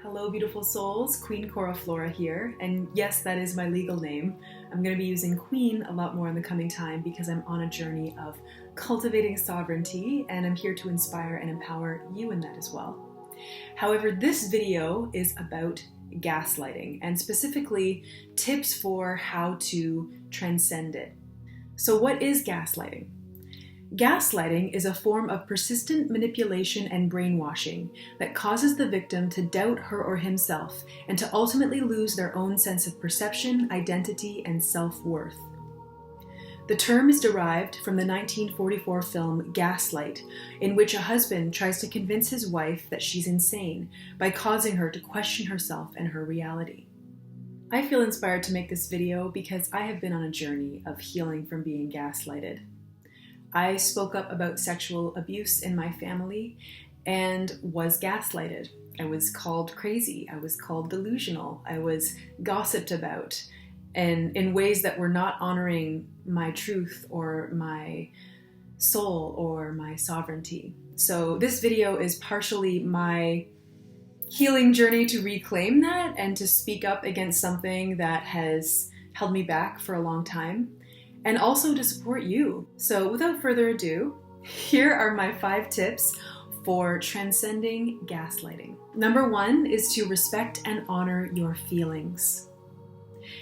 Hello beautiful souls, Queen Cora Flora here, and yes, that is my legal name. I'm going to be using Queen a lot more in the coming time because I'm on a journey of cultivating sovereignty and I'm here to inspire and empower you in that as well. However, this video is about gaslighting and specifically tips for how to transcend it. So what is gaslighting? Gaslighting is a form of persistent manipulation and brainwashing that causes the victim to doubt her or himself and to ultimately lose their own sense of perception, identity, and self-worth. The term is derived from the 1944 film Gaslight, in which a husband tries to convince his wife that she's insane by causing her to question herself and her reality. I feel inspired to make this video because I have been on a journey of healing from being gaslighted. I spoke up about sexual abuse in my family and was gaslighted. I was called crazy. I was called delusional. I was gossiped about and in ways that were not honoring my truth or my soul or my sovereignty. So this video is partially my healing journey to reclaim that and to speak up against something that has held me back for a long time, and also to support you. So without further ado, here are my 5 tips for transcending gaslighting. Number 1 is to respect and honor your feelings.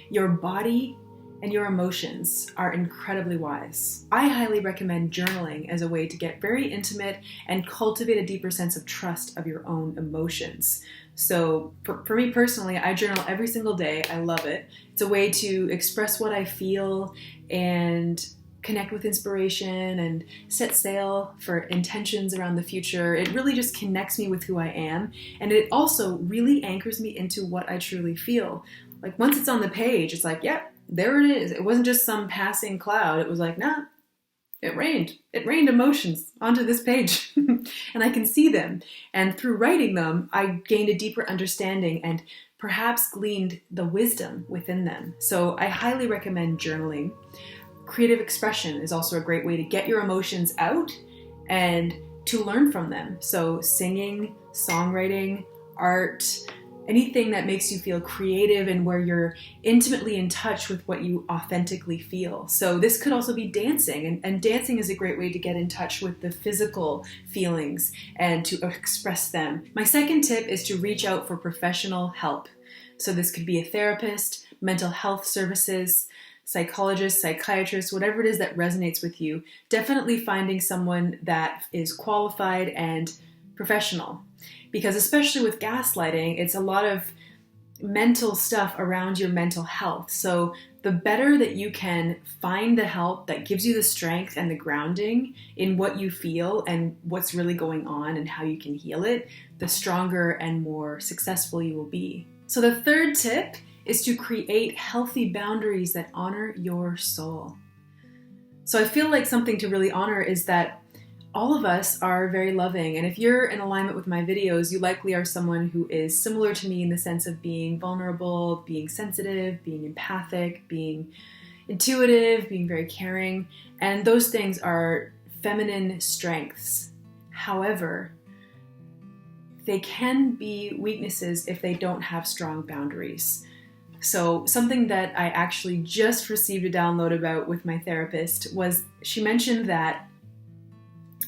Your body and your emotions are incredibly wise. I highly recommend journaling as a way to get very intimate and cultivate a deeper sense of trust of your own emotions. So for me personally, I journal every single day. I love it. It's a way to express what I feel and connect with inspiration and set sail for intentions around the future. It really just connects me with who I am, and it also really anchors me into what I truly feel. Like once it's on the page, it's like, yep, there it is. It wasn't just some passing cloud. It was like, nah, it rained. It rained emotions onto this page and I can see them. And through writing them, I gained a deeper understanding and perhaps gleaned the wisdom within them. So I highly recommend journaling. Creative expression is also a great way to get your emotions out and to learn from them. So singing, songwriting, art, anything that makes you feel creative and where you're intimately in touch with what you authentically feel. So this could also be dancing, and dancing is a great way to get in touch with the physical feelings and to express them. My second tip is to reach out for professional help. So this could be a therapist, mental health services, psychologist, psychiatrist, whatever it is that resonates with you. Definitely finding someone that is qualified and professional. Because especially with gaslighting, it's a lot of mental stuff around your mental health. So the better that you can find the help that gives you the strength and the grounding in what you feel and what's really going on and how you can heal it, the stronger and more successful you will be. So the third tip is to create healthy boundaries that honor your soul. So I feel like something to really honor is that all of us are very loving, and if you're in alignment with my videos, you likely are someone who is similar to me in the sense of being vulnerable, being sensitive, being empathic, being intuitive, being very caring, and those things are feminine strengths. However, they can be weaknesses if they don't have strong boundaries. So something that I actually just received a download about with my therapist was she mentioned that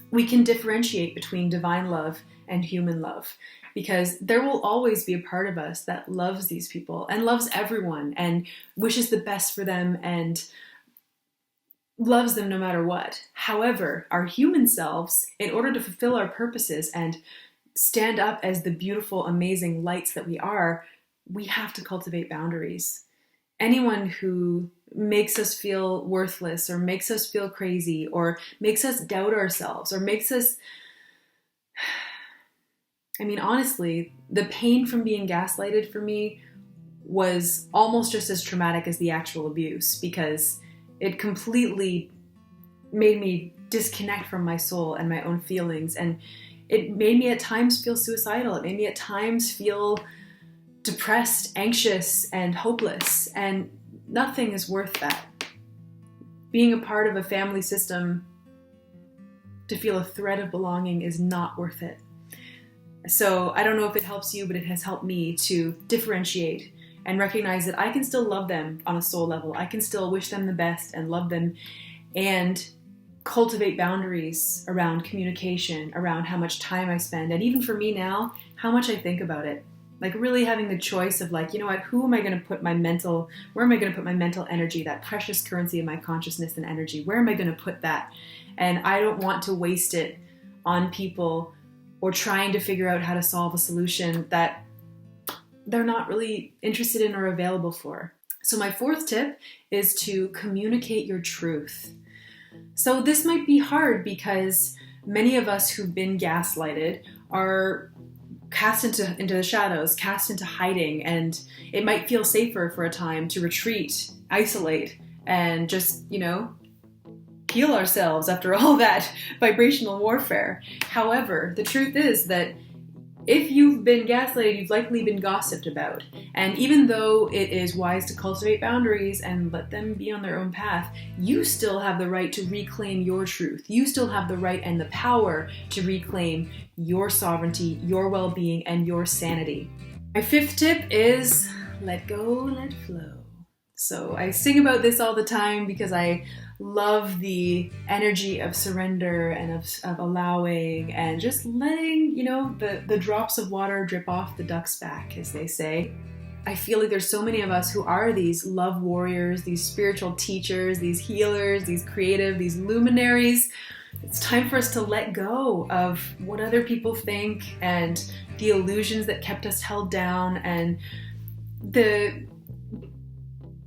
we can differentiate between divine love and human love, because there will always be a part of us that loves these people and loves everyone and wishes the best for them and loves them no matter what. However, our human selves, in order to fulfill our purposes and stand up as the beautiful, amazing lights that we are, we have to cultivate boundaries. Anyone who makes us feel worthless or makes us feel crazy or makes us doubt ourselves or makes us, honestly, the pain from being gaslighted for me was almost just as traumatic as the actual abuse, because it completely made me disconnect from my soul and my own feelings, and it made me at times feel suicidal. It made me at times feel depressed, anxious, and hopeless, and nothing is worth that. Being a part of a family system to feel a thread of belonging is not worth it. So I don't know if it helps you, but it has helped me to differentiate and recognize that I can still love them on a soul level. I can still wish them the best and love them and cultivate boundaries around communication, around how much time I spend, and even for me now, how much I think about it. Like really having the choice of like, you know what, where am I going to put my mental energy, that precious currency of my consciousness and energy? Where am I going to put that? And I don't want to waste it on people or trying to figure out how to solve a solution that they're not really interested in or available for. So my fourth tip is to communicate your truth. So this might be hard because many of us who've been gaslighted are cast into the shadows, cast into hiding, and it might feel safer for a time to retreat, isolate, and just, heal ourselves after all that vibrational warfare. However, the truth is that if you've been gaslighted, you've likely been gossiped about. And even though it is wise to cultivate boundaries and let them be on their own path, you still have the right to reclaim your truth. You still have the right and the power to reclaim your sovereignty, your well-being, and your sanity. My fifth tip is let go, let flow. So I sing about this all the time because I love the energy of surrender and of allowing and just letting, the drops of water drip off the duck's back, as they say. I feel like there's so many of us who are these love warriors, these spiritual teachers, these healers, these creative, these luminaries. It's time for us to let go of what other people think and the illusions that kept us held down and the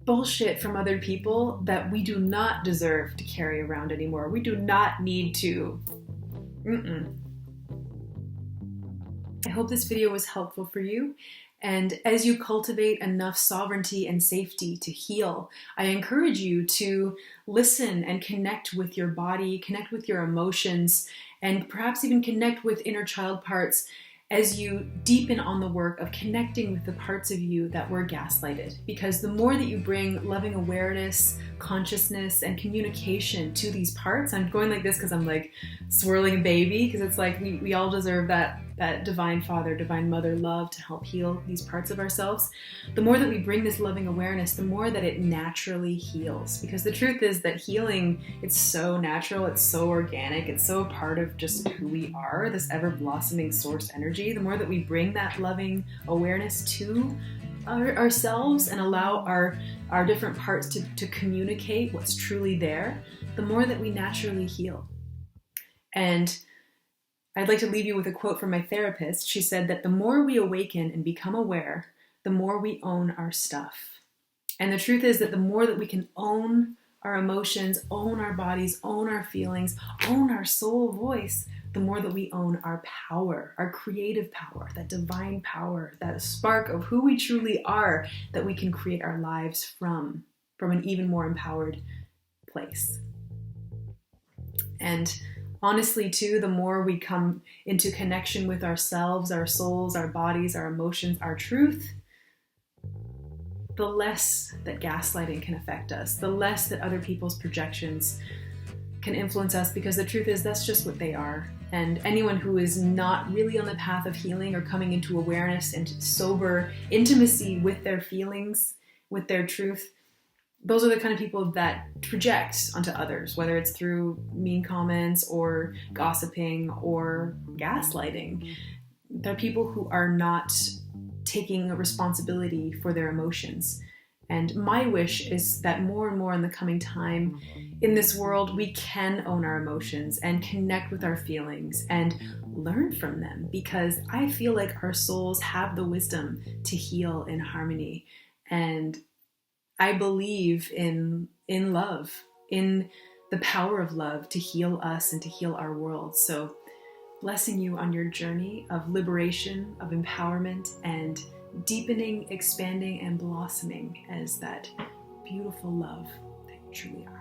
bullshit from other people that we do not deserve to carry around anymore. We do not need to. I hope this video was helpful for you. And as you cultivate enough sovereignty and safety to heal, I encourage you to listen and connect with your body, connect with your emotions, and perhaps even connect with inner child parts as you deepen on the work of connecting with the parts of you that were gaslighted. Because the more that you bring loving awareness, consciousness, and communication to these parts, I'm going like this because I'm like swirling a baby, because it's like we all deserve that divine father, divine mother love to help heal these parts of ourselves. The more that we bring this loving awareness, the more that it naturally heals. Because the truth is that healing, it's so natural, it's so organic, it's so a part of just who we are, this ever-blossoming source energy. The more that we bring that loving awareness to ourselves and allow our different parts to communicate what's truly there, the more that we naturally heal. And I'd like to leave you with a quote from my therapist. She said that the more we awaken and become aware, the more we own our stuff. And the truth is that the more that we can own our emotions, own our bodies, own our feelings, own our soul voice, the more that we own our power, our creative power, that divine power, that spark of who we truly are, that we can create our lives from an even more empowered place. And honestly, too, the more we come into connection with ourselves, our souls, our bodies, our emotions, our truth, the less that gaslighting can affect us, the less that other people's projections can influence us, because the truth is that's just what they are. And anyone who is not really on the path of healing or coming into awareness and sober intimacy with their feelings, with their truth, those are the kind of people that project onto others, whether it's through mean comments or gossiping or gaslighting. They're people who are not taking responsibility for their emotions. And my wish is that more and more in the coming time in this world, we can own our emotions and connect with our feelings and learn from them, because I feel like our souls have the wisdom to heal in harmony. And I believe in love, in the power of love to heal us and to heal our world. So blessing you on your journey of liberation, of empowerment, and deepening, expanding, and blossoming as that beautiful love that you truly are.